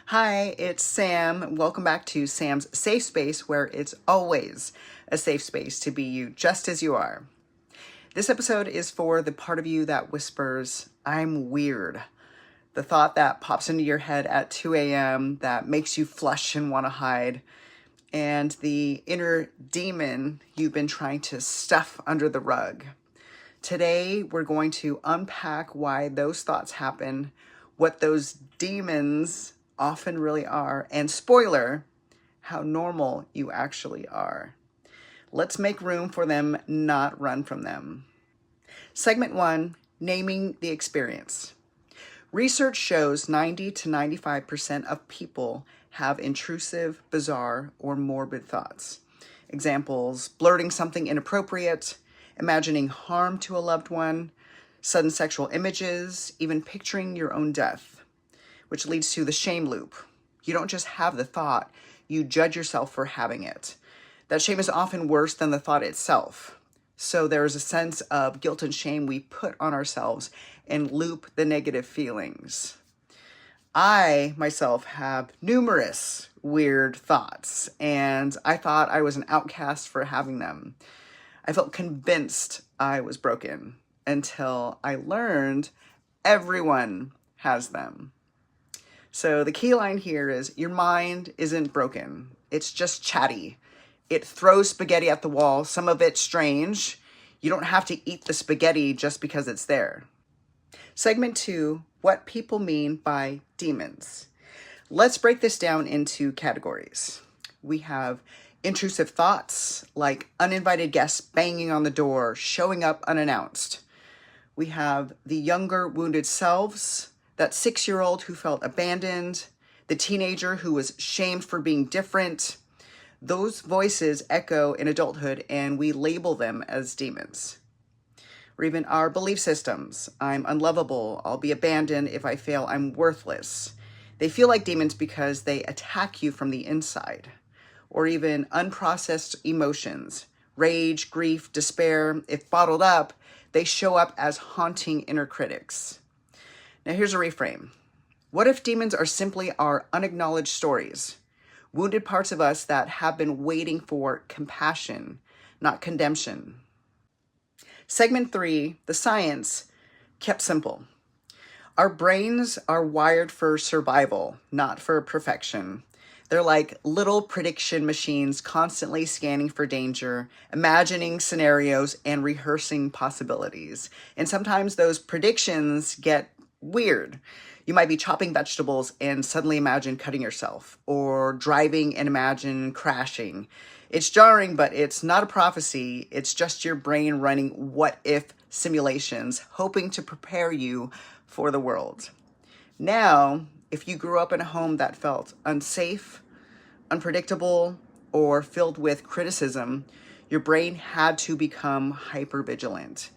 Hi, it's Sam. Welcome back to Sam's Safe Space, where it's always a safe space to be you just as you are. This episode is for the part of you that whispers, I'm weird. The thought that pops into your head at 2 a.m. that makes you flush and want to hide. And the inner demon you've been trying to stuff under the rug. Today, we're going to unpack why those thoughts happen, what those demons often really are, and spoiler, how normal you actually are. Let's make room for them, not run from them. Segment 1, naming the experience. Research shows 90 to 95% of people have intrusive, bizarre, or morbid thoughts. Examples, blurting something inappropriate, imagining harm to a loved one, sudden sexual images, even picturing your own death, which leads to the shame loop. You don't just have the thought, you judge yourself for having it. That shame is often worse than the thought itself. So there's a sense of guilt and shame we put on ourselves and loop the negative feelings. I, myself, have numerous weird thoughts, and I thought I was an outcast for having them. I felt convinced I was broken until I learned everyone has them. So the key line here is your mind isn't broken. It's just chatty. It throws spaghetti at the wall, some of it strange. You don't have to eat the spaghetti just because it's there. Segment 2, what people mean by demons. Let's break this down into categories. We have intrusive thoughts, like uninvited guests banging on the door, showing up unannounced. We have the younger wounded selves, that 6-year-old who felt abandoned, the teenager who was shamed for being different. Those voices echo in adulthood, and we label them as demons. Or even our belief systems. I'm unlovable. I'll be abandoned. If I fail, I'm worthless. They feel like demons because they attack you from the inside. Or even unprocessed emotions. Rage, grief, despair. If bottled up, they show up as haunting inner critics. Now here's a reframe. What if demons are simply our unacknowledged stories? Wounded parts of us that have been waiting for compassion, not condemnation. Segment 3, the science, kept simple. Our brains are wired for survival, not for perfection. They're like little prediction machines constantly scanning for danger, imagining scenarios, and rehearsing possibilities. And sometimes those predictions get weird. You might be chopping vegetables and suddenly imagine cutting yourself, or driving and imagine crashing. It's jarring, but it's not a prophecy. It's just your brain running what-if simulations, hoping to prepare you for the world. Now, if you grew up in a home that felt unsafe, unpredictable, or filled with criticism, your brain had to become hypervigilant.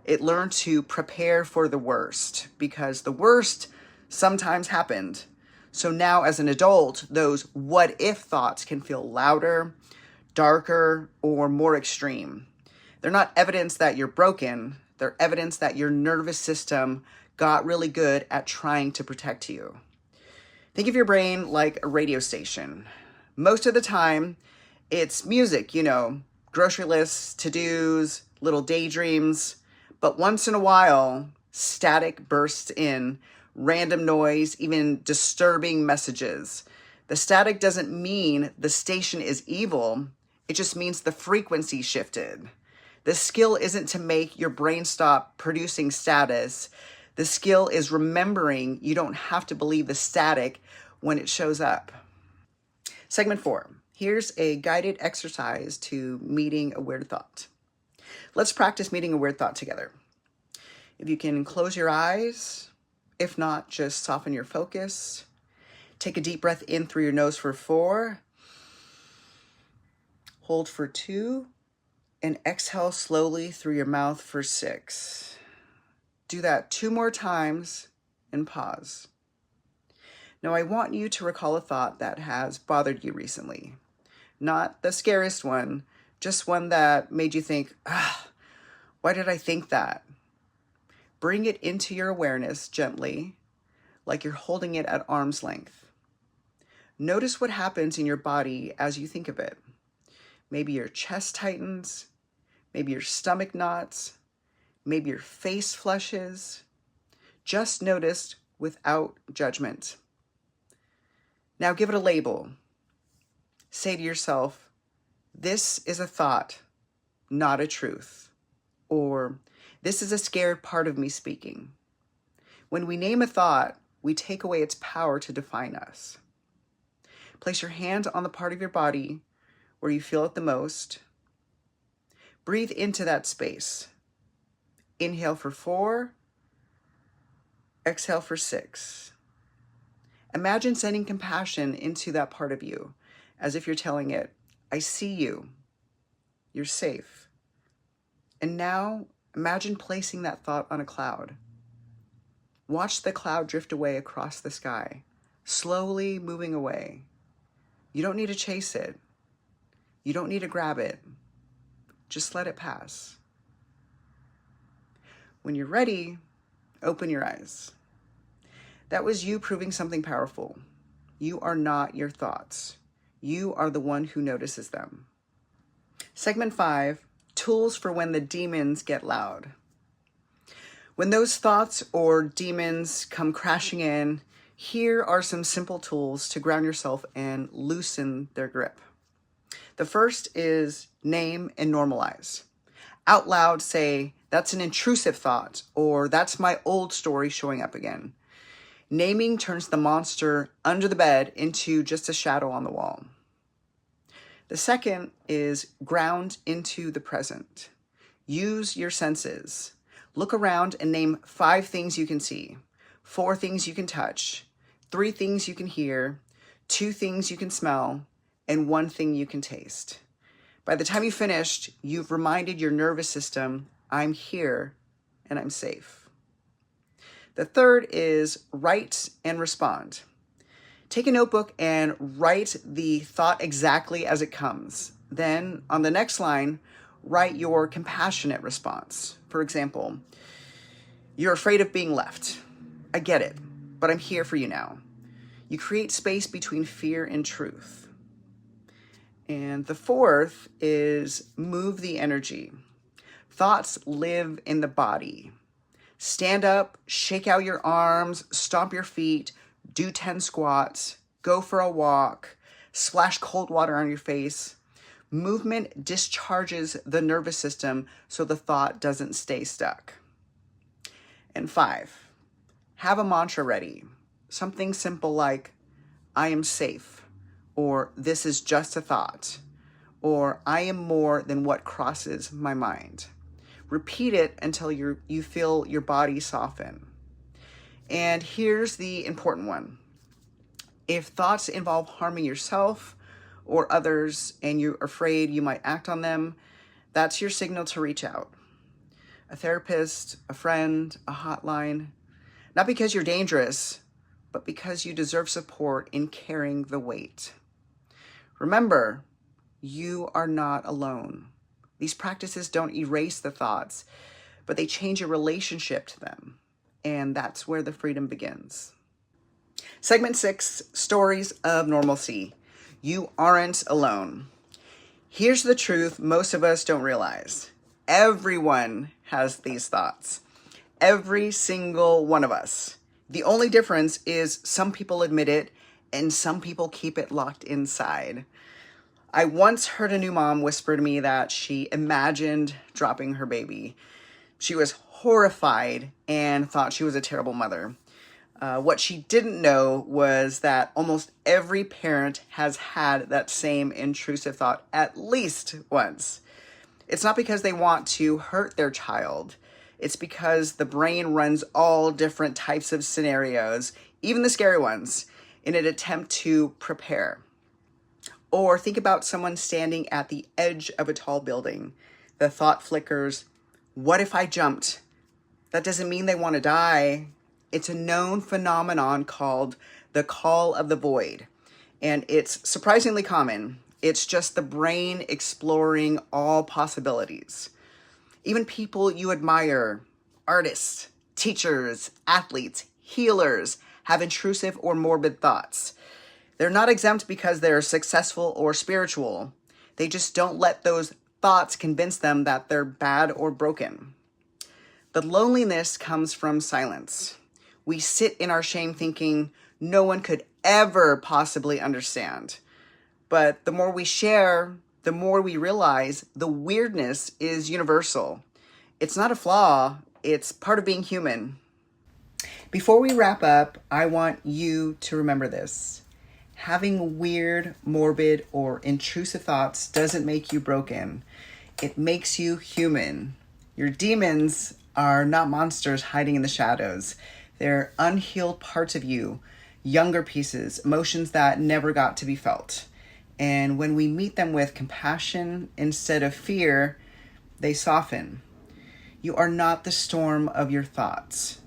It learned to prepare for the worst because the worst sometimes happened. So now as an adult, those what-if thoughts can feel louder, darker, or more extreme. They're not evidence that you're broken. They're evidence that your nervous system got really good at trying to protect you. Think of your brain like a radio station. Most of the time, it's music, grocery lists, to-dos, little daydreams. But once in a while, static bursts in, random noise, even disturbing messages. The static doesn't mean the station is evil. It just means the frequency shifted. The skill isn't to make your brain stop producing status. The skill is remembering you don't have to believe the static when it shows up. Segment 4. Here's a guided exercise to meeting a weird thought. Let's practice meeting a weird thought together. If you can close your eyes, if not, just soften your focus. Take a deep breath in through your nose for 4. Hold for 2. And exhale slowly through your mouth for 6. Do that 2 more times and pause. Now I want you to recall a thought that has bothered you recently. Not the scariest one, just one that made you think, why did I think that? Bring it into your awareness gently, like you're holding it at arm's length. Notice what happens in your body as you think of it. Maybe your chest tightens, maybe your stomach knots, maybe your face flushes. Just notice without judgment. Now give it a label. Say to yourself, this is a thought, not a truth. Or, this is a scared part of me speaking. When we name a thought, we take away its power to define us. Place your hand on the part of your body where you feel it the most. Breathe into that space. Inhale for 4. Exhale for 6. Imagine sending compassion into that part of you, as if you're telling it, I see you. You're safe. And now imagine placing that thought on a cloud. Watch the cloud drift away across the sky, slowly moving away. You don't need to chase it. You don't need to grab it. Just let it pass. When you're ready, open your eyes. That was you proving something powerful. You are not your thoughts. You are the one who notices them. Segment 5, tools for when the demons get loud. When those thoughts or demons come crashing in, here are some simple tools to ground yourself and loosen their grip. The first is name and normalize. Out loud say, that's an intrusive thought, or that's my old story showing up again. Naming turns the monster under the bed into just a shadow on the wall. The second is ground into the present. Use your senses. Look around and name 5 things you can see, 4 things you can touch, 3 things you can hear, 2 things you can smell, and 1 thing you can taste. By the time you finished, you've reminded your nervous system, I'm here and I'm safe. The third is write and respond. Take a notebook and write the thought exactly as it comes. Then on the next line, write your compassionate response. For example, you're afraid of being left. I get it, but I'm here for you now. You create space between fear and truth. And the fourth is move the energy. Thoughts live in the body. Stand up, shake out your arms, stomp your feet, do 10 squats, go for a walk, splash cold water on your face. Movement discharges the nervous system so the thought doesn't stay stuck. And 5, have a mantra ready. Something simple like, I am safe, or this is just a thought, or I am more than what crosses my mind. Repeat it until you feel your body soften. And here's the important one. If thoughts involve harming yourself or others and you're afraid you might act on them, that's your signal to reach out. A therapist, a friend, a hotline. Not because you're dangerous, but because you deserve support in carrying the weight. Remember, you are not alone. These practices don't erase the thoughts, but they change your relationship to them. And that's where the freedom begins. Segment 6, stories of normalcy. You aren't alone. Here's the truth most of us don't realize. Everyone has these thoughts. Every single one of us. The only difference is some people admit it and some people keep it locked inside. I once heard a new mom whisper to me that she imagined dropping her baby. She was horrified and thought she was a terrible mother. What she didn't know was that almost every parent has had that same intrusive thought at least once. It's not because they want to hurt their child. It's because the brain runs all different types of scenarios, even the scary ones, in an attempt to prepare. Or think about someone standing at the edge of a tall building. The thought flickers, what if I jumped? That doesn't mean they want to die. It's a known phenomenon called the call of the void. And it's surprisingly common. It's just the brain exploring all possibilities. Even people you admire, artists, teachers, athletes, healers, have intrusive or morbid thoughts. They're not exempt because they're successful or spiritual. They just don't let those thoughts convince them that they're bad or broken. The loneliness comes from silence. We sit in our shame thinking no one could ever possibly understand. But the more we share, the more we realize the weirdness is universal. It's not a flaw, it's part of being human. Before we wrap up, I want you to remember this. Having weird, morbid, or intrusive thoughts doesn't make you broken. It makes you human. Your demons are not monsters hiding in the shadows. They're unhealed parts of you, younger pieces, emotions that never got to be felt. And when we meet them with compassion instead of fear, they soften. You are not the storm of your thoughts.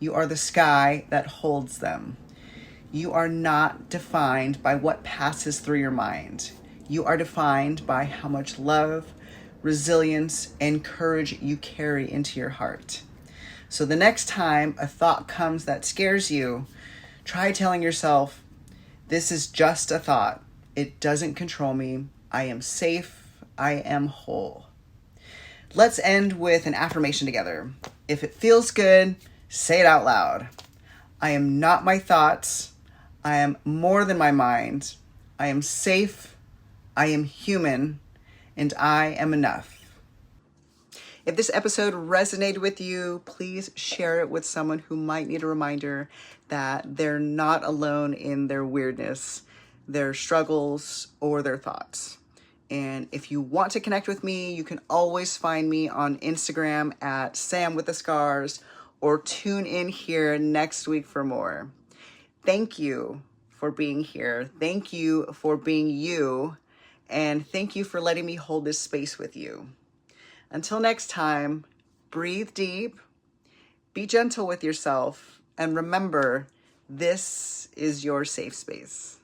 You are the sky that holds them. You are not defined by what passes through your mind. You are defined by how much love, resilience, and courage you carry into your heart. So the next time a thought comes that scares you, try telling yourself, this is just a thought. It doesn't control me. I am safe. I am whole. Let's end with an affirmation together. If it feels good, say it out loud. I am not my thoughts. I am more than my mind. I am safe. I am human. And I am enough. If this episode resonated with you, please share it with someone who might need a reminder that they're not alone in their weirdness, their struggles, or their thoughts. And if you want to connect with me, you can always find me on Instagram at Sam with the Scars, or tune in here next week for more. Thank you for being here. Thank you for being you. And thank you for letting me hold this space with you. Until next time, breathe deep, be gentle with yourself, and remember, this is your safe space.